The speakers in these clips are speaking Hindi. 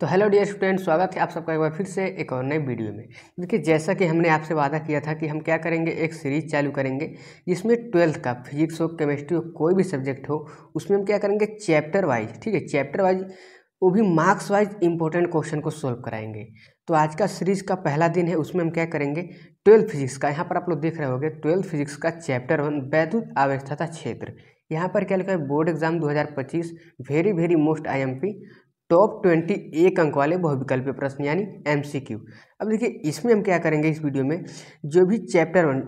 तो हेलो डियर स्टूडेंट, स्वागत है आप सबका एक बार फिर से एक और नए वीडियो में। देखिए, जैसा कि हमने आपसे वादा किया था कि हम क्या करेंगे, एक सीरीज चालू करेंगे जिसमें 12th का फिजिक्स हो, केमिस्ट्री हो, कोई भी सब्जेक्ट हो, उसमें हम क्या करेंगे चैप्टर वाइज, ठीक है, चैप्टर वाइज वो भी मार्क्स वाइज इंपॉर्टेंट क्वेश्चन को सोल्व कराएंगे। तो आज का सीरीज का पहला दिन है, उसमें हम क्या करेंगे 12th फिजिक्स का। यहाँ पर आप लोग देख रहे होंगे 12th फिजिक्स का चैप्टर 1 वैद्युत आवस्था क्षेत्र। यहाँ पर क्या लिखा है, board exam 2025 very very most IMP top 20 एक अंक वाले बहुविकल्पीय प्रश्न यानी MCQ। अब देखिए, इसमें हम क्या करेंगे, इस वीडियो में जो भी चैप्टर 1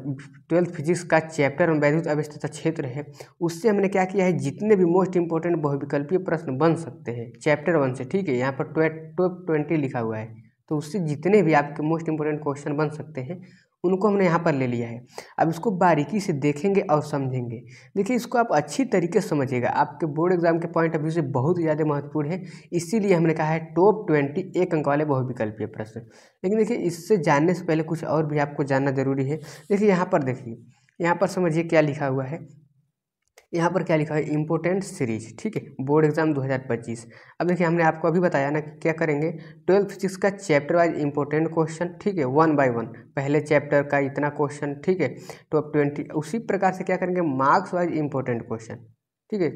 12th फिजिक्स का चैप्टर 1 वैद्युत आवस्था क्षेत्र है, उससे हमने क्या किया है, जितने भी मोस्ट इंपॉर्टेंट बहुविकल्पीय प्रश्न बन सकते हैं चैप्टर 1 से, ठीक है, यहाँ पर टॉप 20 लिखा हुआ है, तो उससे जितने भी आपके मोस्ट इंपॉर्टेंट क्वेश्चन बन सकते हैं उनको हमने यहाँ पर ले लिया है। अब इसको बारीकी से देखेंगे और समझेंगे। देखिए, इसको आप अच्छी तरीके से समझिएगा, आपके बोर्ड एग्जाम के पॉइंट ऑफ व्यू से बहुत ज़्यादा महत्वपूर्ण है। इसीलिए हमने कहा है टॉप 20 एक अंक वाले बहुविकल्पीय प्रश्न। लेकिन देखिए, इससे जानने से पहले कुछ और भी आपको जानना जरूरी है। देखिए यहाँ पर, देखिए यहाँ पर समझिए क्या लिखा हुआ है। यहाँ पर क्या लिखा है, इम्पोर्टेंट सीरीज, ठीक है, बोर्ड एग्जाम 2025। अब देखिए, हमने आपको अभी बताया ना कि क्या करेंगे 12th फिजिक्स का चैप्टर वाइज इंपॉर्टेंट क्वेश्चन, ठीक है, 1 बाय 1, पहले चैप्टर का इतना क्वेश्चन, ठीक है, टॉप 20। उसी प्रकार से क्या करेंगे मार्क्स वाइज इंपॉर्टेंट क्वेश्चन, ठीक है,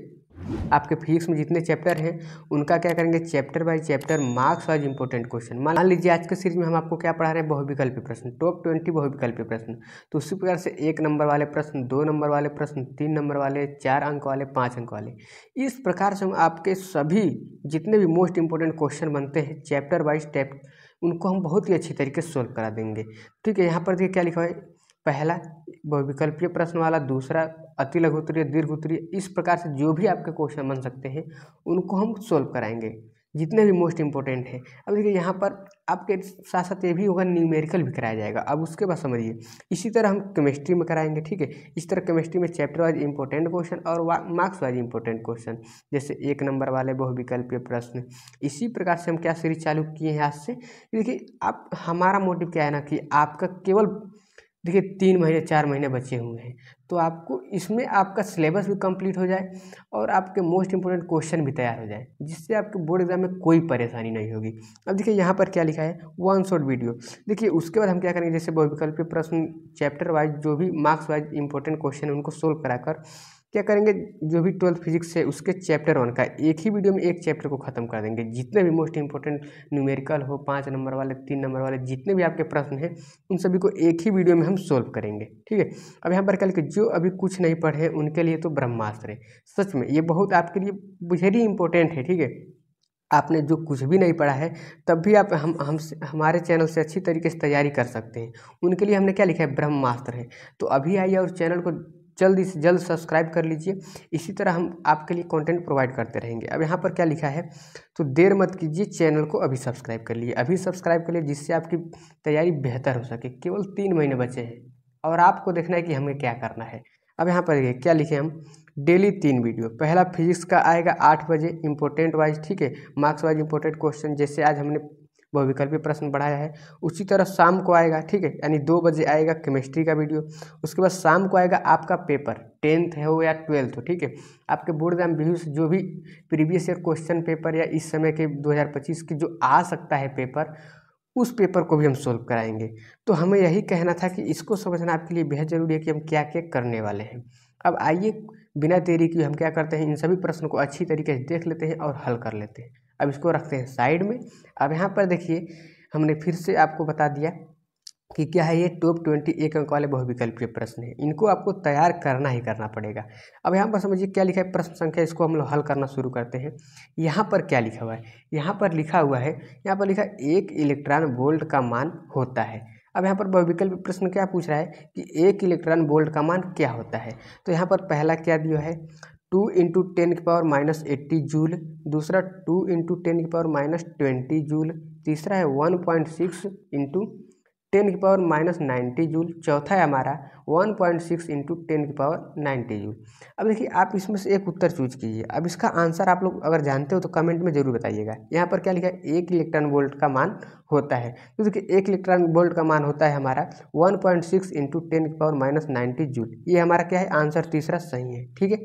आपके फिजिक्स में जितने चैप्टर हैं उनका क्या करेंगे chapter by chapter marks wise important question. मान लीजिए आज के सीरीज में हम आपको क्या पढ़ा रहे हैं, बहुविकल्पीय प्रश्न, टॉप 20 बहुविकल्पीय प्रश्न। तो उसी प्रकार से 1 नंबर वाले प्रश्न, 2 नंबर वाले प्रश्न, 3 नंबर वाले, 4 अंक वाले, 5 अंक वाले, इस प्रकार से हम आपके सभी जितने भी मोस्ट इंपॉर्टेंट क्वेश्चन बनते हैं चैप्टर वाइज टैप, उनको हम बहुत ही अच्छी तरीके से सोल्व करा देंगे, ठीक है। यहाँ पर देखिए क्या लिखा है, पहला बहुविकल्पीय प्रश्न वाला, दूसरा अति लघु उत्तरीय, दीर्घ उत्तरीय, इस प्रकार से जो भी आपके क्वेश्चन बन सकते हैं उनको हम सोल्व कराएंगे, जितने भी मोस्ट इंपॉर्टेंट है। अब देखिए यहाँ पर आपके साथ साथ ये भी होगा, न्यूमेरिकल भी कराया जाएगा। अब उसके बाद समझिए, इसी तरह हम केमिस्ट्री में कराएंगे, ठीक है। इस तरह केमिस्ट्री में चैप्टर वाइज इंपॉर्टेंट क्वेश्चन और मार्क्स वाइज इंपॉर्टेंट क्वेश्चन, जैसे 1 नंबर वाले बहुविकल्पीय प्रश्न। इसी प्रकार से हम क्या सीरीज चालू किए हैं आज से। देखिए, आप हमारा मोटिव क्या है ना, कि आपका केवल देखिए 3 महीने 4 महीने बचे हुए हैं, तो आपको इसमें आपका सिलेबस भी कंप्लीट हो जाए और आपके मोस्ट इंपोर्टेंट क्वेश्चन भी तैयार हो जाए, जिससे आपके बोर्ड एग्जाम में कोई परेशानी नहीं होगी। अब देखिए यहाँ पर क्या लिखा है, 1 शॉर्ट वीडियो। देखिए उसके बाद हम क्या करेंगे, जैसे बहुविकल्पीय प्रश्न चैप्टर वाइज जो भी मार्क्स वाइज इंपॉर्टेंट क्वेश्चन है उनको सोल्व कराकर क्या करेंगे, जो भी 12th फिजिक्स है उसके चैप्टर 1 का एक ही वीडियो में एक चैप्टर को खत्म कर देंगे। जितने भी मोस्ट इंपॉर्टेंट न्यूमेरिकल हो, 5 नंबर वाले, 3 नंबर वाले, जितने भी आपके प्रश्न हैं उन सभी को एक ही वीडियो में हम सोल्व करेंगे, ठीक है। अब यहाँ पर कल के जो अभी कुछ नहीं पढ़े हैं उनके लिए तो ब्रह्मास्त्र है। सच में ये बहुत आपके लिए वेरी इंपॉर्टेंट है, ठीक है। आपने जो कुछ भी नहीं पढ़ा है तब भी आप हमारे चैनल से अच्छी तरीके से तैयारी कर सकते हैं। उनके लिए हमने क्या लिखा है, ब्रह्मास्त्र है। तो अभी आइए और चैनल को जल्दी से जल्द सब्सक्राइब कर लीजिए। इसी तरह हम आपके लिए कंटेंट प्रोवाइड करते रहेंगे। अब यहाँ पर क्या लिखा है, तो देर मत कीजिए, चैनल को अभी सब्सक्राइब कर लीजिए, अभी सब्सक्राइब कर लीजिए, जिससे आपकी तैयारी बेहतर हो सके। केवल 3 महीने बचे हैं और आपको देखना है कि हमें क्या करना है। अब यहाँ पर क्या लिखे हम, डेली 3 वीडियो। पहला फिजिक्स का आएगा 8 बजे इंपॉर्टेंट वाइज, ठीक है, मार्क्स वाइज इंपॉर्टेंट क्वेश्चन, जैसे आज हमने बहुविकल्पीय प्रश्न बढ़ाया है उसी तरह शाम को आएगा, ठीक है, यानी 2 बजे आएगा केमिस्ट्री का वीडियो। उसके बाद शाम को आएगा आपका पेपर, 10th हो या 12th हो, ठीक है, आपके बोर्ड एग्जाम व्यू से जो भी प्रीवियस ईयर क्वेश्चन पेपर या इस समय के 2025 की जो आ सकता है पेपर, उस पेपर को भी हम सोल्व कराएंगे। तो हमें यही कहना था कि इसको समझना आपके लिए बेहद ज़रूरी है कि हम क्या क्या करने वाले हैं। अब आइए बिना देरी किए हम क्या करते हैं, इन सभी प्रश्नों को अच्छी तरीके से देख लेते हैं और हल कर लेते हैं। अब इसको रखते हैं साइड में। अब यहाँ पर देखिए, हमने फिर से आपको बता दिया कि क्या है, ये टॉप 20 एक अंक वाले बहुविकल्पीय प्रश्न है, इनको आपको तैयार करना ही करना पड़ेगा। अब यहाँ पर समझिए क्या लिखा है, प्रश्न संख्या, इसको हम लोग हल करना शुरू करते हैं। यहाँ पर क्या लिखा हुआ है, यहाँ पर लिखा हुआ है, यहाँ पर लिखा 1 इलेक्ट्रॉन वोल्ट का मान होता है। अब यहाँ पर बहुविकल्पीय प्रश्न क्या पूछ रहा है कि 1 इलेक्ट्रॉन वोल्ट का मान क्या होता है। तो यहाँ पर पहला क्या दिया है, 2 × 10⁻80 जूल, दूसरा 2 × 10⁻20 जूल, तीसरा है 1.6 × 10⁻90 जूल, चौथा है हमारा 1.6 × 10⁻90 जूल। अब देखिए, आप इसमें से एक उत्तर चूज कीजिए। अब इसका आंसर आप लोग अगर जानते हो तो कमेंट में जरूर बताइएगा। यहाँ पर क्या लिखा है, 1 इलेक्ट्रॉन वोल्ट का मान होता है। तो देखिए 1 इलेक्ट्रॉन वोल्ट का मान होता है हमारा 1.6 × 10⁻90 जूल। ये हमारा क्या है, आंसर तीसरा सही है, ठीक है।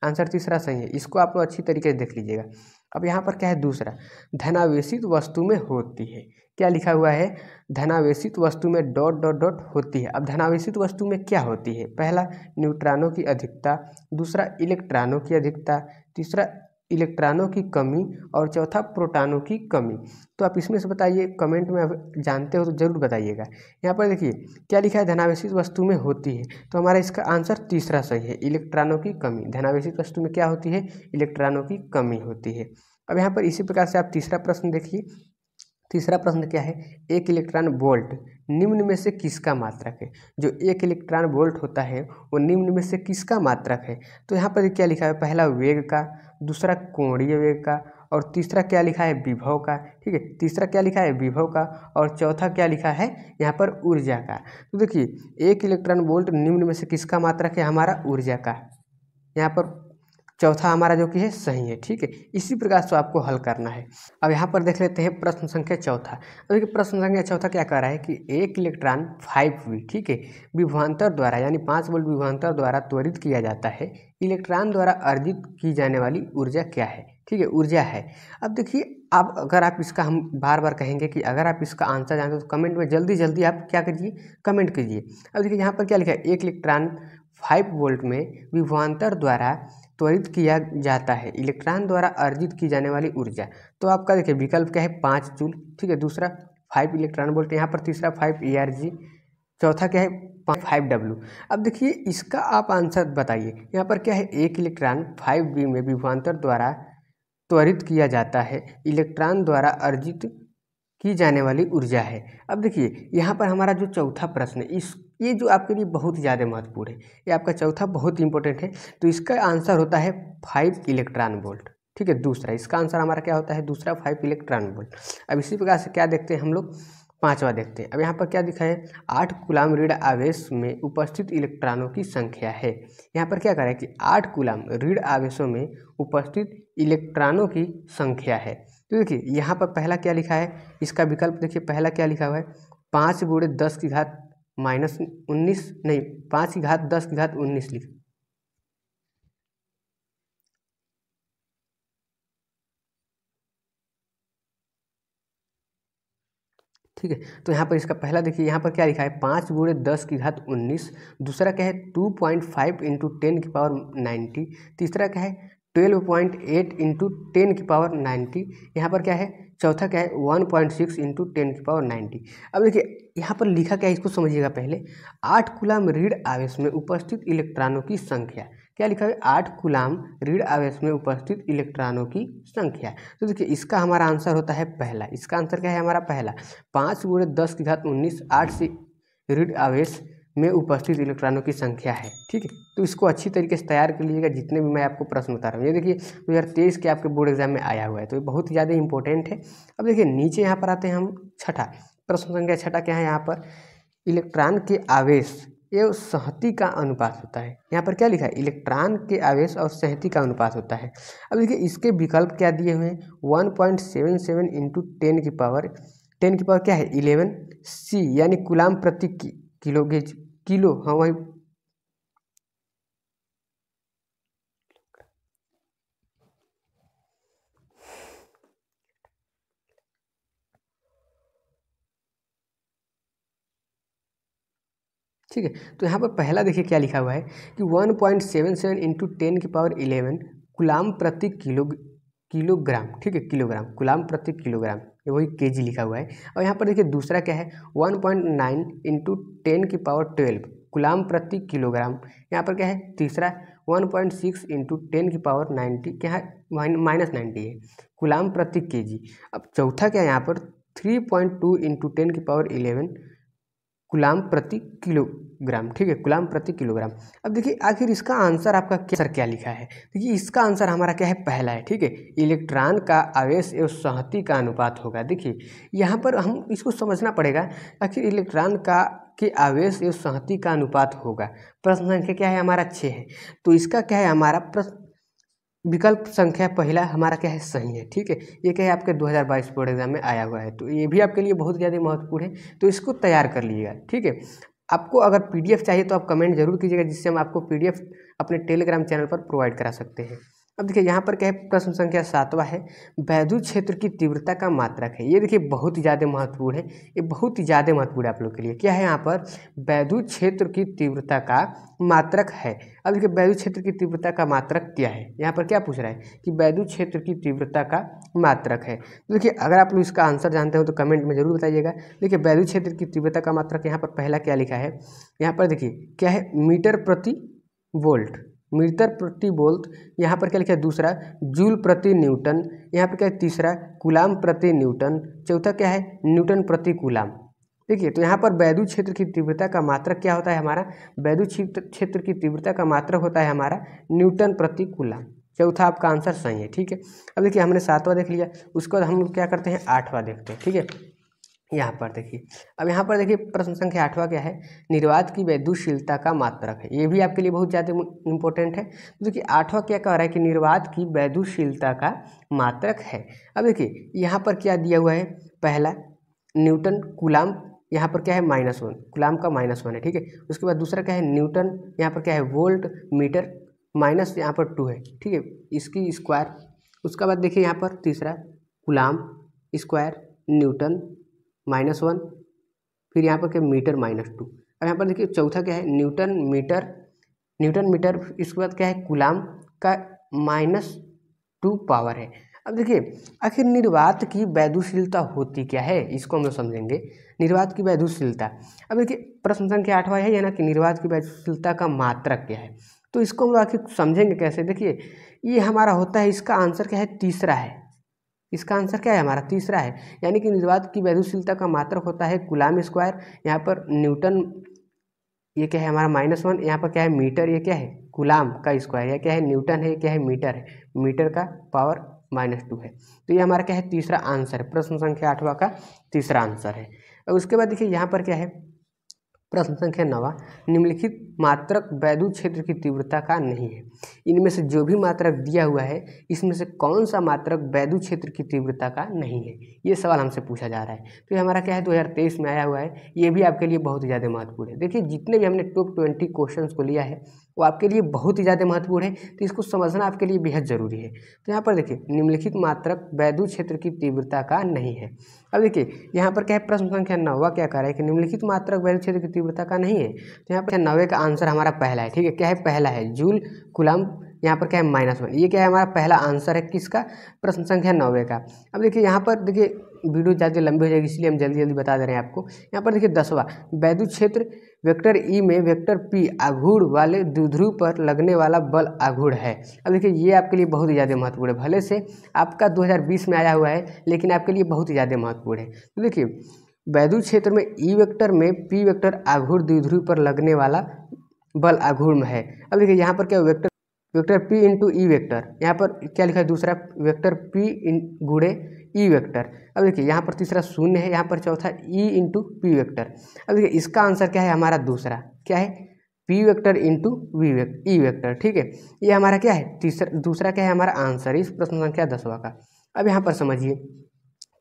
आंसर तीसरा सही है। इसको आप लोग अच्छी तरीके से देख लीजिएगा। अब यहाँ पर क्या है दूसरा, धनावेशित वस्तु में होती है। क्या लिखा हुआ है, धनावेशित वस्तु में डॉट डॉट डॉट होती है। अब धनावेशित वस्तु में क्या होती है, पहला न्यूट्रॉनों की अधिकता, दूसरा इलेक्ट्रॉनों की अधिकता, तीसरा इलेक्ट्रॉनों की कमी और चौथा प्रोटॉनों की कमी। तो आप इसमें से बताइए, कमेंट में जानते हो तो जरूर बताइएगा। यहाँ पर देखिए क्या लिखा है, धनावेशित वस्तु में होती है, तो हमारा इसका आंसर तीसरा सही है, इलेक्ट्रॉनों की कमी। धनावेशित वस्तु में क्या होती है, इलेक्ट्रॉनों की कमी होती है। अब यहाँ पर इसी प्रकार से आप तीसरा प्रश्न देखिए। तीसरा प्रश्न क्या है, एक इलेक्ट्रॉन वोल्ट निम्न में से किसका मात्रक है। जो एक इलेक्ट्रॉन वोल्ट होता है वो निम्न में से किसका मात्रक है। तो यहाँ पर क्या लिखा है, पहला वेग का, दूसरा कोणीय वेग का और तीसरा क्या लिखा है, विभव का। ठीक है, तीसरा क्या लिखा है, विभव का, और चौथा क्या लिखा है यहाँ पर, ऊर्जा का। तो देखिए एक इलेक्ट्रॉन वोल्ट निम्न में से किसका मात्रक है, हमारा ऊर्जा का। यहाँ पर चौथा हमारा जो कि है सही है। ठीक है, इसी प्रकार से आपको हल करना है। अब यहाँ पर देख लेते हैं प्रश्न संख्या चौथा। अब देखिए प्रश्न संख्या चौथा क्या कह रहा है कि एक इलेक्ट्रॉन 5V, ठीक है, विभवांतर द्वारा यानी 5 वोल्ट विभवांतर द्वारा त्वरित किया जाता है। इलेक्ट्रॉन द्वारा अर्जित की जाने वाली ऊर्जा क्या है। ठीक है, ऊर्जा है। अब देखिए अब अगर आप इसका, हम बार बार कहेंगे कि अगर आप इसका आंसर जानते हो तो कमेंट में जल्दी जल्दी आप क्या कीजिए, कमेंट कीजिए। अब देखिए यहाँ पर क्या लिखा है, एक इलेक्ट्रॉन 5 वोल्ट में विभवांतर द्वारा त्वरित किया जाता है, इलेक्ट्रॉन द्वारा अर्जित की जाने वाली ऊर्जा। तो आपका देखिए विकल्प क्या है, 5 जूल। ठीक है, दूसरा 5 इलेक्ट्रॉन वोल्ट, यहाँ पर तीसरा 5 ERG, चौथा क्या है 5W। अब देखिए इसका आप आंसर बताइए। यहाँ पर क्या है, एक इलेक्ट्रॉन 5V में विभवांतर द्वारा त्वरित किया जाता है, इलेक्ट्रॉन द्वारा अर्जित की जाने वाली ऊर्जा है। अब देखिए यहाँ पर हमारा जो चौथा प्रश्न है, ये जो आपके लिए बहुत ज़्यादा महत्वपूर्ण है, ये आपका चौथा बहुत इंपॉर्टेंट है। तो इसका आंसर होता है 5 इलेक्ट्रॉन वोल्ट। ठीक है, दूसरा इसका आंसर हमारा क्या होता है, दूसरा 5 इलेक्ट्रॉन वोल्ट। अब इसी प्रकार से क्या देखते हैं हम लोग, पांचवा देखते हैं। अब यहाँ पर क्या दिखा है, 8 कूलाम ऋण आवेश में उपस्थित इलेक्ट्रॉनों की संख्या है। यहाँ पर क्या कह रहा है कि 8 कूलाम ऋण आवेशों में उपस्थित इलेक्ट्रॉनों की संख्या है। तो देखिए यहाँ पर पहला क्या लिखा है, इसका विकल्प देखिए, पहला क्या लिखा हुआ है, 5 × 10 की घात -19, नहीं 5 की घात 10 की घात 19 लिखा। ठीक है, तो यहाँ पर इसका पहला देखिए, यहाँ पर क्या लिखा है, 5 × 10 की घात 19, दूसरा क्या है 2.5 × 10⁻90, तीसरा क्या है 12.8 × 10⁻90, यहाँ पर क्या है चौथा क्या है 1.6 × 10⁻90। अब देखिए यहाँ पर लिखा क्या है, इसको समझिएगा पहले। 8 कूलाम ऋण आवेश में उपस्थित इलेक्ट्रॉनों की संख्या, क्या लिखा है, 8 कूलाम ऋण आवेश में उपस्थित इलेक्ट्रॉनों की संख्या। तो देखिए इसका हमारा आंसर होता है पहला। इसका आंसर क्या है हमारा पहला, 5 × 10 की घात 19, 8 से ऋण आवेश में उपस्थित इलेक्ट्रॉनों की संख्या है। ठीक है, तो इसको अच्छी तरीके से तैयार कर लीजिएगा, जितने भी मैं आपको प्रश्न बता रहा हूँ। ये देखिए 2023 के आपके बोर्ड एग्जाम में आया हुआ है, तो ये बहुत ही ज़्यादा इंपॉर्टेंट है। अब देखिए नीचे यहाँ पर आते हैं हम, छठा प्रश्न संख्या छठा क्या है, यहाँ पर इलेक्ट्रॉन के आवेश एवं संहति का अनुपात होता है। यहाँ पर क्या लिखा है, इलेक्ट्रॉन के आवेश और संहति का अनुपात होता है। अब देखिए इसके विकल्प क्या दिए हुए हैं, 1.77 × 10 की पावर क्या है 11 C, यानी कूलाम प्रति किलो, हाँ वही ठीक है। तो यहाँ पर पहला देखिए क्या लिखा हुआ है कि 1.77 × 10⁻11 कूलाम प्रति किलोग्राम। ठीक है, किलोग्राम, कूलाम प्रति किलोग्राम, ये वही केजी लिखा हुआ है। और यहाँ पर देखिए दूसरा क्या है 1.9 × 10⁻12 कूलाम प्रति किलोग्राम। यहाँ पर क्या है तीसरा 1.6 × 10⁻90, क्या है -90 है, कूलाम प्रति केजी। अब चौथा क्या है यहाँ पर 3.2 × 10⁻11 कूलाम प्रति किलोग्राम। ठीक है, कूलाम प्रति किलोग्राम। अब देखिए आखिर इसका आंसर आपका क्या लिखा है, देखिए इसका आंसर हमारा क्या है पहला है। ठीक है, इलेक्ट्रॉन का आवेश एवं संहति का अनुपात होगा। देखिए यहाँ पर हम इसको समझना पड़ेगा, आखिर इलेक्ट्रॉन का के आवेश एवं संहति का अनुपात होगा। प्रश्न संख्या क्या है हमारा 6 है, तो इसका क्या है हमारा प्रश्न विकल्प संख्या पहला हमारा क्या है सही है। ठीक है, ये क्या है आपके 2022 बोर्ड एग्जाम में आया हुआ है, तो ये भी आपके लिए बहुत ज़्यादा महत्वपूर्ण है, तो इसको तैयार कर लीजिएगा। ठीक है, आपको अगर PDF चाहिए तो आप कमेंट जरूर कीजिएगा, जिससे हम आपको PDF अपने टेलीग्राम चैनल पर प्रोवाइड करा सकते हैं। अब देखिए यहाँ पर क्या है, प्रश्न संख्या 7वां है, वैद्युत क्षेत्र की तीव्रता का मात्रक है। ये देखिए बहुत ही ज़्यादा महत्वपूर्ण है, ये बहुत ही ज़्यादा महत्वपूर्ण है आप लोग के लिए। क्या है यहाँ पर, वैद्युत क्षेत्र की तीव्रता का मात्रक है। अब देखिए वैद्युत क्षेत्र की तीव्रता का मात्रक क्या है, यहाँ पर क्या पूछ रहा है कि वैद्युत क्षेत्र की तीव्रता का मात्रक है। तो देखिए अगर आप लोग इसका आंसर जानते हो तो कमेंट में जरूर बताइएगा। देखिए वैद्युत क्षेत्र की तीव्रता का मात्रक यहाँ पर पहला क्या लिखा है, यहाँ पर देखिए क्या है, मीटर प्रति वोल्ट, मीटर प्रति वोल्ट। यहाँ पर क्या लिखा है, दूसरा जूल प्रति न्यूटन। यहाँ पर क्या है, तीसरा कूलाम प्रति न्यूटन। चौथा क्या है, न्यूटन प्रति कूलाम। देखिए तो यहाँ पर वैद्युत क्षेत्र की तीव्रता का मात्रक क्या होता है हमारा, वैद्युत क्षेत्र की तीव्रता का मात्रक होता है हमारा न्यूटन प्रति कूलाम। चौथा आपका आंसर सही है, ठीक है। अब देखिए हमने 7वां देख लिया, उसके बाद हम लोग क्या करते हैं, 8वां देखते हैं, ठीक है। यहाँ पर देखिए, अब यहाँ पर देखिए प्रश्न संख्या 8वां क्या है, निर्वात की वैद्युतशीलता का मात्रक है। ये भी आपके लिए बहुत ज़्यादा इंपॉर्टेंट है। तो देखिए 8वां क्या कह रहा है कि निर्वात की वैद्युतशीलता का मात्रक है। अब देखिए यहाँ पर क्या दिया हुआ है, पहला न्यूटन कूलाम, यहाँ पर क्या है -1, कूलाम का -1 है, ठीक है। उसके बाद दूसरा क्या है न्यूटन, यहाँ पर क्या है वोल्ट मीटर, माइनस यहाँ पर 2 है, ठीक है, इसकी स्क्वायर। उसके बाद देखिए यहाँ पर तीसरा कूलाम स्क्वायर न्यूटन -1, फिर यहाँ पर क्या मीटर -2। अब यहाँ पर देखिए चौथा क्या है न्यूटन मीटर, इसके बाद क्या है कूलाम का -2 पावर है। अब देखिए आखिर निर्वात की वैद्युतशीलता होती क्या है, इसको हम लोग समझेंगे, निर्वात की वैद्युतशीलता। अब देखिए प्रश्न संख्या 8वां है ना कि निर्वात की वैद्युतशीलता का मात्रक क्या है, तो इसको हम लोग आखिर समझेंगे कैसे। देखिए ये हमारा होता है, इसका आंसर क्या है, तीसरा है। इसका आंसर क्या है हमारा, तीसरा है। यानी कि निर्वात की वैद्युतशीलता का मात्रक होता है कूलाम स्क्वायर, यहाँ पर न्यूटन ये क्या है हमारा -1, यहाँ पर क्या है मीटर, ये क्या है कूलाम का स्क्वायर, यह क्या है न्यूटन है, ये क्या है मीटर है, मीटर का पावर -2 है। तो ये हमारा क्या है, तीसरा आंसर है, प्रश्न संख्या 8वां का तीसरा आंसर है। और उसके बाद देखिए यहाँ पर क्या है, प्रश्न संख्या 9वां, निम्नलिखित मात्रक वैद्युत क्षेत्र की तीव्रता का नहीं है। इनमें से जो भी मात्रक दिया हुआ है, इसमें से कौन सा मात्रक वैद्युत क्षेत्र की तीव्रता का नहीं है, ये सवाल हमसे पूछा जा रहा है। तो ये हमारा क्या है 2023 में आया हुआ है, ये भी आपके लिए बहुत ही ज़्यादा महत्वपूर्ण है। देखिए जितने भी हमने टॉप 20 क्वेश्चन को लिया है वो आपके लिए बहुत ही ज़्यादा महत्वपूर्ण है, तो इसको समझना आपके लिए बेहद ज़रूरी है। तो यहाँ पर देखिए निम्नलिखित मात्रक वैद्युत क्षेत्र की तीव्रता का नहीं है। अब देखिए यहाँ पर क्या है, प्रश्न संख्या 9वां क्या कह रहा है कि निम्नलिखित मात्रक वैद्युत क्षेत्र की तीव्रता का नहीं है। तो यहाँ पर 9वें का आंसर हमारा पहला है, ठीक है। क्या है, पहला है जूल कूलाम, यहाँ पर क्या है -1, ये क्या है हमारा पहला आंसर है किसका, प्रश्न संख्या 9वें का। अब देखिए यहाँ पर देखिए वीडियो ज़्यादा लंबी हो जाएगी, इसलिए हम जल्दी जल्दी बता दे रहे हैं आपको। यहाँ पर देखिए 10वां, वैद्युत क्षेत्र वेक्टर ई में वेक्टर पी आघूर्ण वाले द्विध्रुव पर लगने वाला बल आघूर्ण है। अब देखिए ये आपके लिए बहुत ही ज़्यादा महत्वपूर्ण है, भले से आपका 2020 में आया हुआ है लेकिन आपके लिए बहुत ही ज़्यादा महत्वपूर्ण है। तो देखिए वैद्युत क्षेत्र में ई वेक्टर में पी वेक्टर आघूर्ण द्विध्रुव पर लगने वाला बल आघूर्ण है। अब देखिए यहाँ पर क्या vector P into E vector, यहाँ पर क्या लिखा है, दूसरा वेक्टर पी गुणे ई वेक्टर। अब देखिए यहाँ पर तीसरा शून्य है, यहाँ पर चौथा ई इंटू पी वेक्टर। अब देखिए इसका आंसर क्या है हमारा, दूसरा क्या है P vector into E vector, ठीक है। ये हमारा क्या है दूसरा क्या है हमारा आंसर इस प्रश्न संख्या 10वां का। अब यहाँ पर समझिए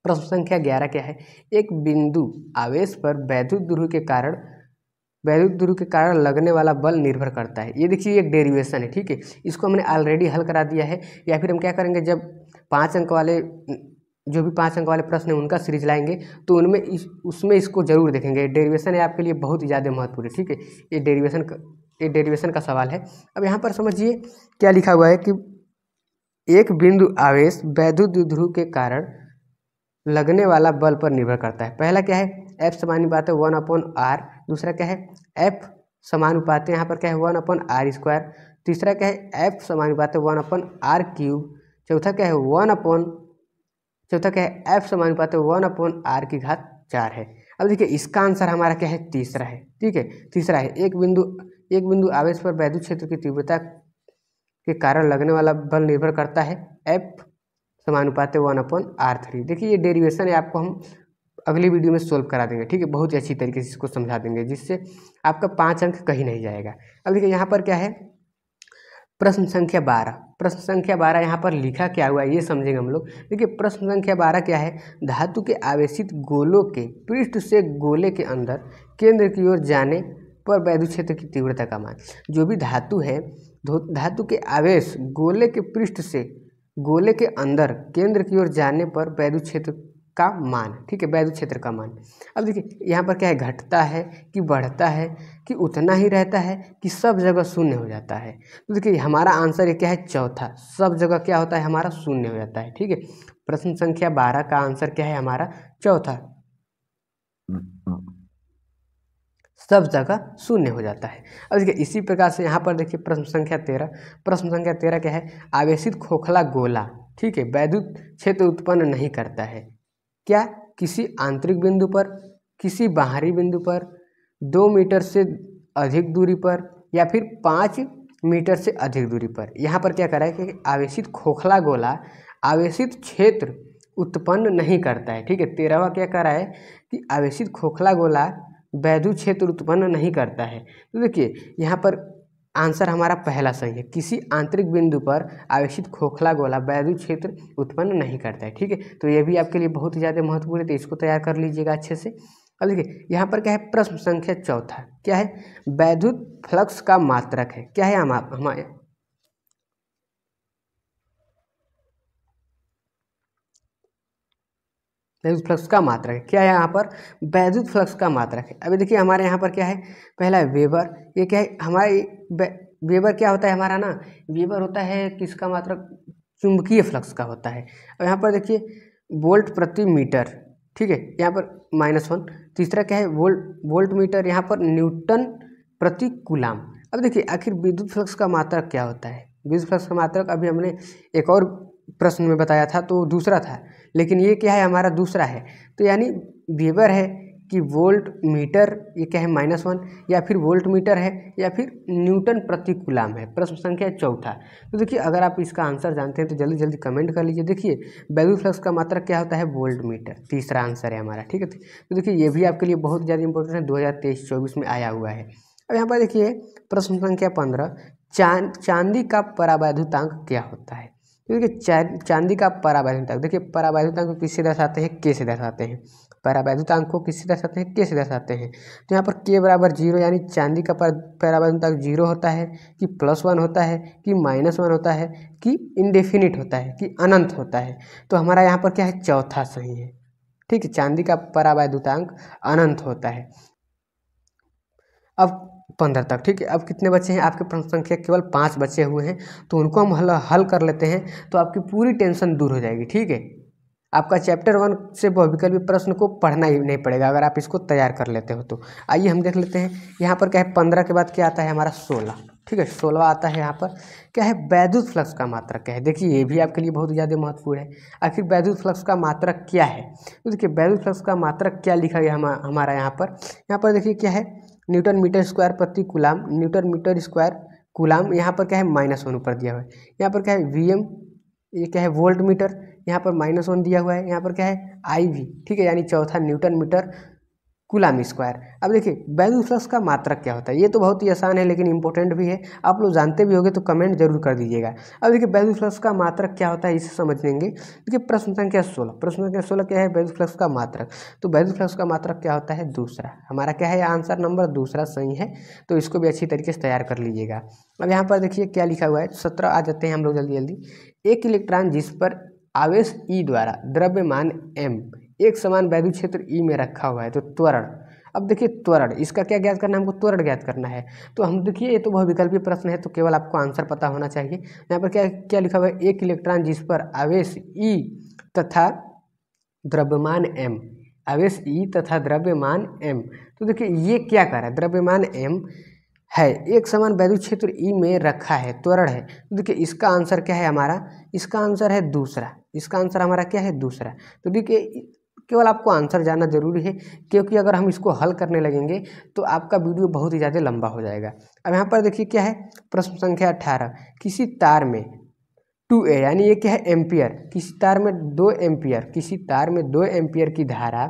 प्रश्न संख्या 11 क्या है, एक बिंदु आवेश पर वैद्युत ध्रुव के कारण लगने वाला बल निर्भर करता है। ये देखिए एक डेरिवेशन है, ठीक है, इसको हमने ऑलरेडी हल करा दिया है। या फिर हम क्या करेंगे, जब 5 अंक वाले जो भी 5 अंक वाले प्रश्न हैं उनका सीरीज लाएंगे तो उनमें उसमें इसको जरूर देखेंगे। डेरिवेशन है आपके लिए बहुत ही ज़्यादा महत्वपूर्ण है, ठीक है। ये डेरिवेशन का सवाल है। अब यहाँ पर समझिए क्या लिखा हुआ है कि एक बिंदु आवेश वैद्युत द्विध्रुव के कारण लगने वाला बल पर निर्भर करता है। पहला क्या है, F समानुपात 1/r, दूसरा क्या है F समानुपात यहाँ पर क्या है 1/r², तीसरा क्या है F समानुपात 1/r³, चौथा क्या है F समानुपात 1/r⁴ है। अब देखिए इसका आंसर हमारा क्या है, तीसरा है, ठीक है, तीसरा है एक बिंदु आवेश पर वैद्युत क्षेत्र की तीव्रता के कारण लगने वाला बल निर्भर करता है F समानुपात 1/r3। देखिए ये डेरिवेशन है, आपको हम अगली वीडियो में सोल्व करा देंगे, ठीक है, बहुत ही अच्छी तरीके से इसको समझा देंगे जिससे आपका 5 अंक कहीं नहीं जाएगा। अब देखिए यहाँ पर क्या है, प्रश्न संख्या 12, प्रश्न संख्या 12 यहाँ पर लिखा क्या हुआ है ये समझेंगे हम लोग। देखिए प्रश्न संख्या 12 क्या है, धातु के आवेशित गोलों के पृष्ठ से गोले के अंदर केंद्र की ओर जाने पर वैद्युत क्षेत्र की तीव्रता का मान। जो भी धातु है, धातु के आवेश गोले के पृष्ठ से गोले के अंदर केंद्र की ओर जाने पर वैद्युत क्षेत्र का मान, ठीक है, वैद्युत क्षेत्र का मान। अब देखिए यहाँ पर क्या है, घटता है कि बढ़ता है कि उतना ही रहता है कि सब जगह शून्य हो जाता है। तो देखिए हमारा आंसर ये क्या है, चौथा, सब जगह क्या होता है हमारा शून्य हो जाता है, ठीक है। प्रश्न संख्या 12 का आंसर क्या है हमारा, चौथा, सब जगह शून्य हो जाता है। अब देखिए इसी प्रकार से यहाँ पर देखिए प्रश्न संख्या 13, प्रश्न संख्या 13 क्या है, आवेशित खोखला गोला, ठीक है, वैद्युत क्षेत्र उत्पन्न नहीं करता है, क्या, किसी आंतरिक बिंदु पर, किसी बाहरी बिंदु पर, 2 मीटर से अधिक दूरी पर, या फिर 5 मीटर से अधिक दूरी पर। यहाँ पर क्या कर रहा है कि आवेशित खोखला गोला आवेशित क्षेत्र उत्पन्न नहीं करता है, ठीक है। 13वां क्या कर रहा है कि आवेशित खोखला गोला वैद्युत क्षेत्र उत्पन्न नहीं करता है। तो देखिए यहाँ पर आंसर हमारा पहला सही है, किसी आंतरिक बिंदु पर आवेशित खोखला गोला वैद्युत क्षेत्र उत्पन्न नहीं करता है, ठीक है। तो ये भी आपके लिए बहुत ही ज़्यादा महत्वपूर्ण है, तो इसको तैयार कर लीजिएगा अच्छे से। अब देखिए यहाँ पर क्या है, प्रश्न संख्या 4 क्या है, वैद्युत फ्लक्स का मात्रक है, क्या है हमारे वैद्युत फ्लक्स का मात्रक है, क्या है यहाँ पर, वैद्युत फ्लक्स का मात्रक है। अभी देखिए हमारे यहाँ पर क्या है, पहला है वेबर, ये क्या है हमारे वेबर क्या होता है हमारा ना, वेबर होता है किसका मात्रक, चुंबकीय फ्लक्स का होता है। अब यहाँ पर देखिए वोल्ट प्रति मीटर, ठीक है, यहाँ पर -1। तीसरा क्या है, वोल्ट मीटर, यहाँ पर न्यूटन प्रति कूलाम। अब देखिए आखिर विद्युत फ्लक्स का मात्रक क्या होता है, विद्युत फ्लक्स का मात्रक अभी हमने एक और प्रश्न में बताया था तो दूसरा था, लेकिन ये क्या है हमारा दूसरा है। तो यानी वेबर है कि वोल्ट मीटर, ये क्या है -1, या फिर वोल्ट मीटर है, या फिर न्यूटन प्रति कूलाम है। प्रश्न संख्या 4। तो देखिए अगर आप इसका आंसर जानते हैं तो जल्दी जल्दी कमेंट कर लीजिए। देखिए वैद्युत फ्लक्स का मात्रक क्या होता है, वोल्ट मीटर, तीसरा आंसर है हमारा, ठीक है। तो देखिए ये भी आपके लिए बहुत ज़्यादा इंपॉर्टेंट है, 2023-24 में आया हुआ है। अब यहाँ पर देखिए प्रश्न संख्या 15, चांदी का परावैद्युतांक क्या होता है। तो देखिए चांदी का परावैद्युतांक, देखिए परावैद्युतांक को किससे दर्शाते हैं, के से दर्शाते हैं, परावैद्युतांक को किससे दर्शाते हैं, के से दर्शाते हैं। तो यहाँ पर के बराबर 0, यानी चांदी का परावैद्युतांक 0 होता है कि +1 होता है कि -1 होता है कि इनडेफिनिट होता है कि अनंत होता है। तो हमारा यहाँ पर क्या है, चौथा सही है, ठीक है, चांदी का परावैद्युतांक अनंत होता है। अब 15 तक, ठीक है। अब कितने बचे हैं आपके, प्रश्न संख्या केवल 5 बचे हुए हैं, तो उनको हम हल कर लेते हैं तो आपकी पूरी टेंशन दूर हो जाएगी, ठीक है। आपका चैप्टर 1 से बहुविकल्पी प्रश्न को पढ़ना ही नहीं पड़ेगा अगर आप इसको तैयार कर लेते हो तो। आइए हम देख लेते हैं यहाँ पर क्या है, 15 के बाद क्या आता है हमारा 16, ठीक है, 16 आता है। यहाँ पर क्या है, वैद्युत फ्लक्स का मात्रक क्या है। देखिए ये भी आपके लिए बहुत ज़्यादा महत्वपूर्ण है, आखिर वैद्युत फ्लक्स का मात्रक क्या है। तो देखिए वैद्युत फ्लक्स का मात्रक क्या लिखा गया हमारा यहाँ पर देखिए क्या है, न्यूटन मीटर स्क्वायर प्रति coulomb, newton metre square coulomb. यहाँ पर क्या है, -1 ऊपर दिया हुआ है। यहाँ पर क्या है, VM, ये क्या है, वोल्ट मीटर, यहाँ पर -1 दिया हुआ है। यहाँ पर क्या है, IV, ठीक है, यानी चौथा न्यूटन मीटर कूलाम स्क्वायर। अब देखिए वैद्युत फ्लक्स का मात्रक क्या होता है, ये तो बहुत ही आसान है लेकिन इंपॉर्टेंट भी है, आप लोग जानते भी होंगे तो कमेंट जरूर कर दीजिएगा। अब देखिए वैद्युत फ्लक्स का मात्रक क्या होता है इसे समझ लेंगे। देखिए प्रश्न संख्या 16, प्रश्न संख्या 16 क्या है, वैद्युत फ्लक्स का मात्रक। तो वैद्युत फ्लक्स का मात्रक क्या होता है, दूसरा, हमारा क्या है आंसर नंबर दूसरा सही है, तो इसको भी अच्छी तरीके से तैयार कर लीजिएगा। अब यहाँ पर देखिए क्या लिखा हुआ है, 17 आ जाते हैं हम लोग जल्दी जल्दी। एक इलेक्ट्रॉन जिस पर आवेश E द्वारा द्रव्यमान m एक समान वैद्युत क्षेत्र E में रखा हुआ है, तो त्वरण। अब देखिए त्वरण, इसका क्या ज्ञात करना है, हमको त्वरण ज्ञात करना है। तो हम देखिए ये तो बहुविकल्पीय प्रश्न है, तो केवल आपको आंसर पता होना चाहिए। यहाँ पर क्या क्या लिखा हुआ है, एक इलेक्ट्रॉन जिस पर आवेश E तथा द्रव्यमान m, आवेश E तथा द्रव्यमान m। तो देखिए ये क्या कर रहा है, द्रव्यमान m है, एक समान वैद्युत क्षेत्र E में रखा है, त्वरण है। तो देखिए इसका आंसर क्या है हमारा, इसका आंसर है दूसरा, इसका आंसर हमारा क्या है, दूसरा। तो देखिए केवल आपको आंसर जानना जरूरी है, क्योंकि अगर हम इसको हल करने लगेंगे तो आपका वीडियो बहुत ही ज़्यादा लंबा हो जाएगा। अब यहाँ पर देखिए क्या है, प्रश्न संख्या 18, किसी तार में 2A, यानी ये क्या है, एम्पियर, किसी तार में 2 एम्पियर, किसी तार में 2 एम्पियर की धारा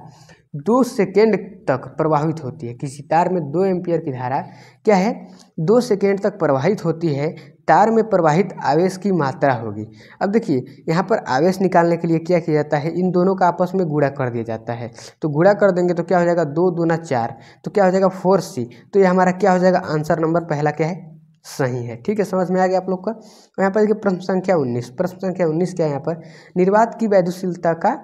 2 सेकेंड तक प्रवाहित होती है। किसी तार में 2 एम्पियर की धारा क्या है, 2 सेकेंड तक प्रवाहित होती है, तार में प्रवाहित आवेश की मात्रा होगी। अब देखिए यहाँ पर आवेश निकालने के लिए क्या किया जाता है, इन दोनों का आपस में गुणा कर दिया जाता है। तो गुणा कर देंगे तो क्या हो जाएगा, 2 दूना 4, तो क्या हो जाएगा 4C। तो ये हमारा क्या हो जाएगा, आंसर नंबर पहला क्या है, सही है। ठीक है, समझ में आ गया आप लोग का। यहाँ पर देखिए प्रश्न संख्या 19, प्रश्न संख्या 19 क्या है, यहाँ पर निर्वात की वैद्युशीलता का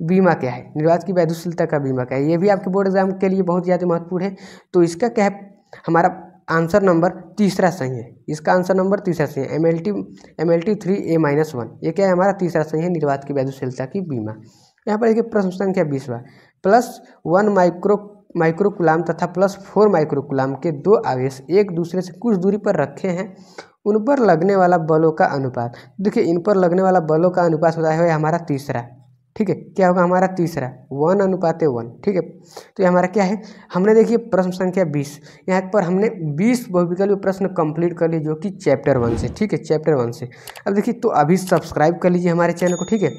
बीमा क्या है, निर्वात की वैद्युशीलता का बीमा क्या है, ये भी आपके बोर्ड एग्जाम के लिए बहुत ज़्यादा महत्वपूर्ण है। तो इसका क्या है, हमारा आंसर नंबर तीसरा सही है, इसका आंसर नंबर तीसरा सही है। MLT 3A-1 ये क्या है, हमारा तीसरा सही है, निर्वात की वैद्युशीलता की बीमा। यहाँ पर देखिए प्रश्न संख्या 20वां, +1 माइक्रोकुलाम तथा +4 माइक्रोकुलाम के दो आवेश एक दूसरे से कुछ दूरी पर रखे हैं, उन पर लगने वाला बलों का अनुपात। देखिए इन पर लगने वाला बलों का अनुपात होता है हमारा तीसरा। ठीक है, क्या होगा हमारा तीसरा, 1:1। ठीक है, तो ये हमारा क्या है, हमने देखिए प्रश्न संख्या 20, यहाँ पर हमने 20 बहुविकल्पीय प्रश्न कंप्लीट कर लिए जो कि चैप्टर 1 से। ठीक है, चैप्टर 1 से। अब देखिए तो अभी सब्सक्राइब कर लीजिए हमारे चैनल को। ठीक है,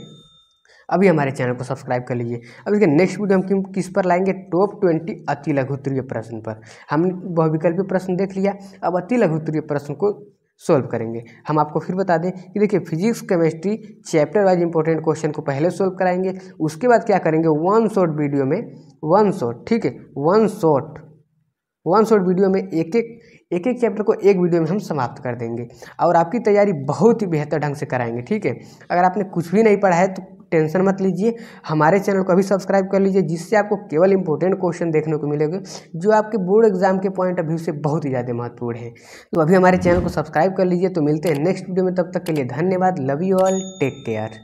अभी हमारे चैनल को सब्सक्राइब कर लीजिए। अब देखिए नेक्स्ट वीडियो हम किस पर लाएंगे, टॉप 20 अति लघु उत्तरीय प्रश्न पर। हमने बहुविकल्पीय प्रश्न देख लिया, अब अति लघु उत्तरीय प्रश्न को सोल्व करेंगे। हम आपको फिर बता दें कि देखिए physics chemistry chapter wise important question को पहले सोल्व कराएंगे, उसके बाद क्या करेंगे, वन शॉट वीडियो में, वन शॉट, ठीक है, वन शॉट वीडियो में एक एक चैप्टर को एक वीडियो में हम समाप्त कर देंगे और आपकी तैयारी बहुत ही बेहतर ढंग से कराएंगे। ठीक है, अगर आपने कुछ भी नहीं पढ़ा है तो टेंशन मत लीजिए, हमारे चैनल को अभी सब्सक्राइब कर लीजिए, जिससे आपको केवल इंपॉर्टेंट क्वेश्चन देखने को मिलेंगे जो आपके बोर्ड एग्जाम के पॉइंट ऑफ व्यू से बहुत ही ज़्यादा महत्वपूर्ण है। तो अभी हमारे चैनल को सब्सक्राइब कर लीजिए। तो मिलते हैं नेक्स्ट वीडियो में, तब तक के लिए धन्यवाद। Love you all, take care.